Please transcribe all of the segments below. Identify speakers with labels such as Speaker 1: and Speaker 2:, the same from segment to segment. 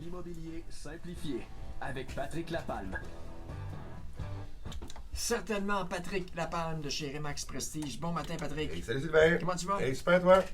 Speaker 1: Immobilier simplifié avec Patrick Lapalme.
Speaker 2: Certainement Patrick Lapalme de chez Remax Prestige. Bon matin, Patrick.
Speaker 3: Hey, salut Sylvain.
Speaker 2: Comment tu vas?
Speaker 3: Hey, super toi?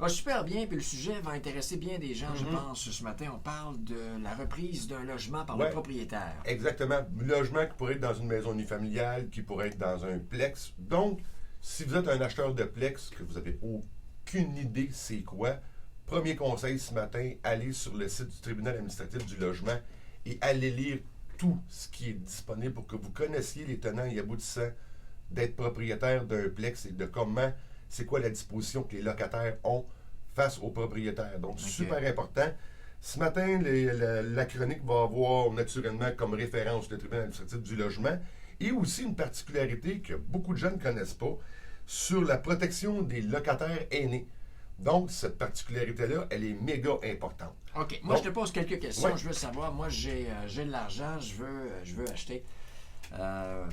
Speaker 2: Super bien, puis le sujet va intéresser bien des gens, je pense. Ce matin, on parle de la reprise d'un logement par le propriétaire.
Speaker 3: Exactement. Un logement qui pourrait être dans une maison unifamiliale, qui pourrait être dans un plex. Donc, si vous êtes un acheteur de plex, que vous n'avez aucune idée c'est quoi, premier conseil ce matin, allez sur le site du tribunal administratif du logement et allez lire tout ce qui est disponible pour que vous connaissiez les tenants et aboutissants d'être propriétaire d'un plex et de comment, c'est quoi la disposition que les locataires ont face aux propriétaires. Donc, super important. Ce matin, la chronique va avoir naturellement comme référence le tribunal administratif du logement et aussi une particularité que beaucoup de gens ne connaissent pas sur la protection des locataires aînés. Donc, cette particularité-là, elle est méga importante.
Speaker 2: OK. Moi, je te pose quelques questions.
Speaker 3: Ouais.
Speaker 2: Je veux savoir, moi, j'ai de l'argent, je veux acheter un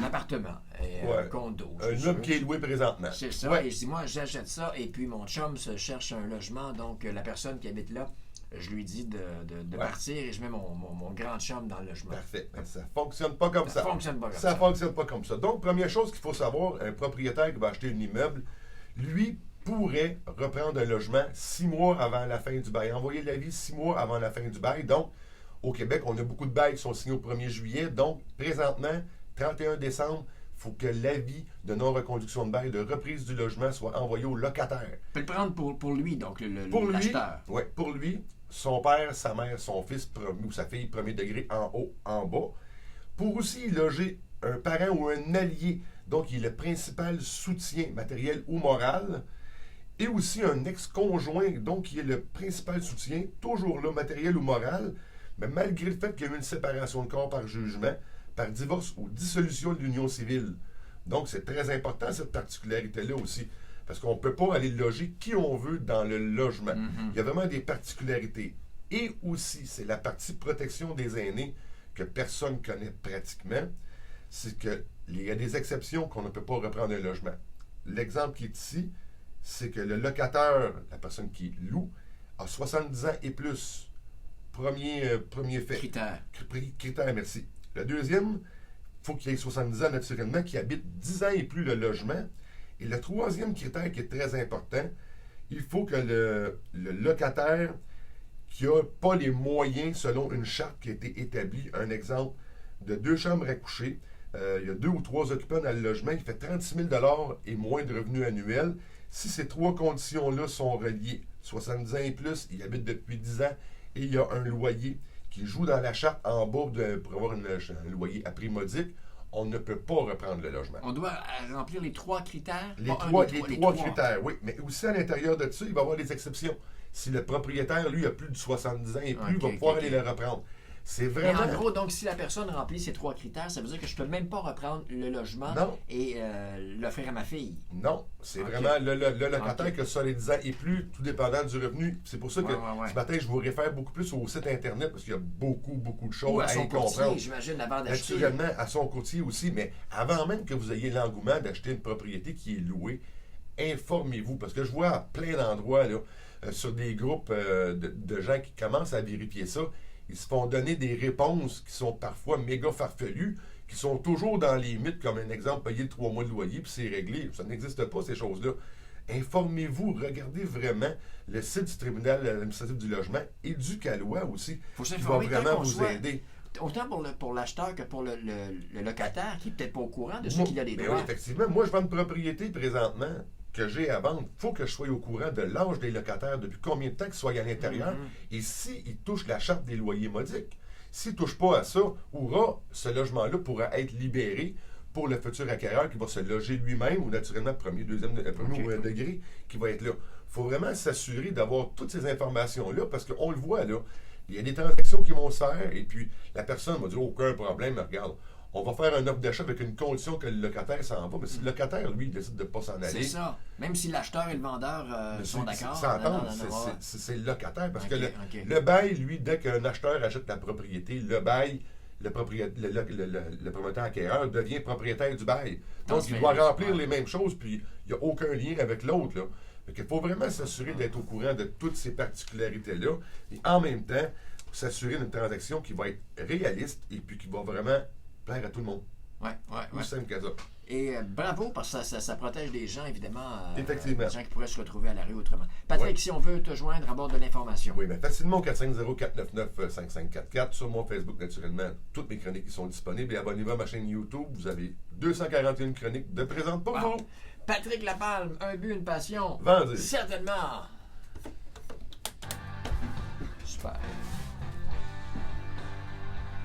Speaker 2: appartement, un condo.
Speaker 3: Un immeuble qui est loué présentement.
Speaker 2: C'est ça.
Speaker 3: Ouais.
Speaker 2: Et je dis, moi, j'achète ça, et puis mon chum se cherche un logement, donc la personne qui habite là, je lui dis de partir et je mets mon grand chum dans le logement.
Speaker 3: Parfait. Mais ça ne fonctionne pas comme ça.
Speaker 2: Ça fonctionne pas comme
Speaker 3: Ça
Speaker 2: ça.
Speaker 3: fonctionne pas comme ça. Donc, première chose qu'il faut savoir, un propriétaire qui va acheter un immeuble, lui pourrait reprendre un logement 6 mois avant la fin du bail. Envoyer l'avis 6 mois avant la fin du bail. Donc, au Québec, on a beaucoup de bails qui sont signés au 1er juillet. Donc, présentement, 31 décembre, il faut que l'avis de non-reconduction de bail, de reprise du logement, soit envoyé au locataire.
Speaker 2: Il peut le prendre pour lui, donc
Speaker 3: Pour lui,
Speaker 2: l'acheteur.
Speaker 3: ouais, pour lui, son père, sa mère, son fils ou sa fille, premier degré, en haut, en bas. Pour aussi loger un parent ou un allié, donc il est le principal soutien matériel ou moral, et aussi un ex-conjoint, donc qui est le principal soutien, toujours là, matériel ou moral, mais malgré le fait qu'il y a eu une séparation de corps par jugement, par divorce ou dissolution de l'union civile. Donc c'est très important cette particularité-là aussi, parce qu'on ne peut pas aller loger qui on veut dans le logement. Il y a vraiment des particularités. Et aussi, c'est la partie protection des aînés que personne ne connaît pratiquement, c'est qu'il y a des exceptions qu'on ne peut pas reprendre un logement. L'exemple qui est ici, c'est que le locataire, la personne qui loue, a 70 ans et plus. Premier fait. Critère, merci. Le deuxième, il faut qu'il ait 70 ans naturellement, qu'il habite 10 ans et plus le logement. Et le troisième critère qui est très important, il faut que le locataire qui n'a pas les moyens selon une charte qui a été établie, un exemple de 2 chambres à coucher, il y a 2 ou 3 occupants dans le logement, il fait 36 000 $ et moins de revenus annuels. Si ces 3 conditions-là sont reliées, 70 ans et plus, il habite depuis 10 ans et il y a un loyer qui joue dans la charte en bas pour avoir un loyer à prix modique, on ne peut pas reprendre le logement.
Speaker 2: On doit remplir les 3 critères?
Speaker 3: Les trois critères, oui. Mais aussi à l'intérieur de ça, il va y avoir des exceptions. Si le propriétaire, lui, a plus de 70 ans et plus, il va pouvoir aller le reprendre. C'est vraiment...
Speaker 2: Mais en gros, donc, si la personne remplit ces 3 critères, ça veut dire que je ne peux même pas reprendre le logement et l'offrir à ma fille?
Speaker 3: Non, c'est vraiment le locataire qui a 70 ans et plus, tout dépendant du revenu. C'est pour ça que ce matin, je vous réfère beaucoup plus au site Internet, parce qu'il y a beaucoup de choses à y comprendre.
Speaker 2: J'imagine, avant d'acheter.
Speaker 3: Naturellement, à son courtier aussi, mais avant même que vous ayez l'engouement d'acheter une propriété qui est louée, informez-vous, parce que je vois à plein d'endroits, là, sur des groupes de gens qui commencent à vérifier ça, ils se font donner des réponses qui sont parfois méga farfelues, qui sont toujours dans les mythes, comme un exemple, payer 3 mois de loyer, puis c'est réglé. Ça n'existe pas, ces choses-là. Informez-vous, regardez vraiment le site du tribunal administratif du logement et du CALOA aussi, qui va vraiment vous aider.
Speaker 2: Autant pour l'acheteur que pour le locataire, qui n'est peut-être pas au courant de ce qu'il a des droits.
Speaker 3: Oui, effectivement. Moi, je vends une propriété présentement que j'ai à vendre. Il faut que je sois au courant de l'âge des locataires, depuis combien de temps qu'ils soient à l'intérieur, et s'ils touchent la charte des loyers modiques. S'ils ne touchent pas à ça, ce logement-là pourra être libéré pour le futur acquéreur qui va se loger lui-même, ou naturellement premier degré qui va être là. Il faut vraiment s'assurer d'avoir toutes ces informations-là, parce qu'on le voit, là, il y a des transactions qui vont se faire, et puis la personne va dire aucun problème, regarde, on va faire un offre d'achat avec une condition que le locataire s'en va. Mais si le locataire, lui, décide de ne pas s'en aller...
Speaker 2: C'est ça. Même si l'acheteur et le vendeur sont d'accord.
Speaker 3: C'est le locataire. Parce que le bail, lui, dès qu'un acheteur achète la propriété, le bail, le propriétaire acquéreur devient propriétaire du bail. Donc, il doit remplir les mêmes choses, puis il n'y a aucun lien avec l'autre, là. Il faut vraiment s'assurer d'être au courant de toutes ces particularités-là et en même temps, s'assurer d'une transaction qui va être réaliste et puis qui va vraiment plaire à tout le monde.
Speaker 2: Ouais.
Speaker 3: Aussi simple que ça.
Speaker 2: Et bravo, parce que ça protège les gens, évidemment.
Speaker 3: Effectivement.
Speaker 2: Les gens qui pourraient se retrouver à la rue autrement. Patrick, si on veut te joindre, avoir de l'information.
Speaker 3: Oui, mais facilement au 450-499-5544. Sur mon Facebook, naturellement, toutes mes chroniques qui sont disponibles. Et abonnez-vous à ma chaîne YouTube. Vous avez 241 chroniques de présentes pour vous.
Speaker 2: Patrick Lapalme, un but, une passion.
Speaker 3: Vendez.
Speaker 2: Certainement. Super.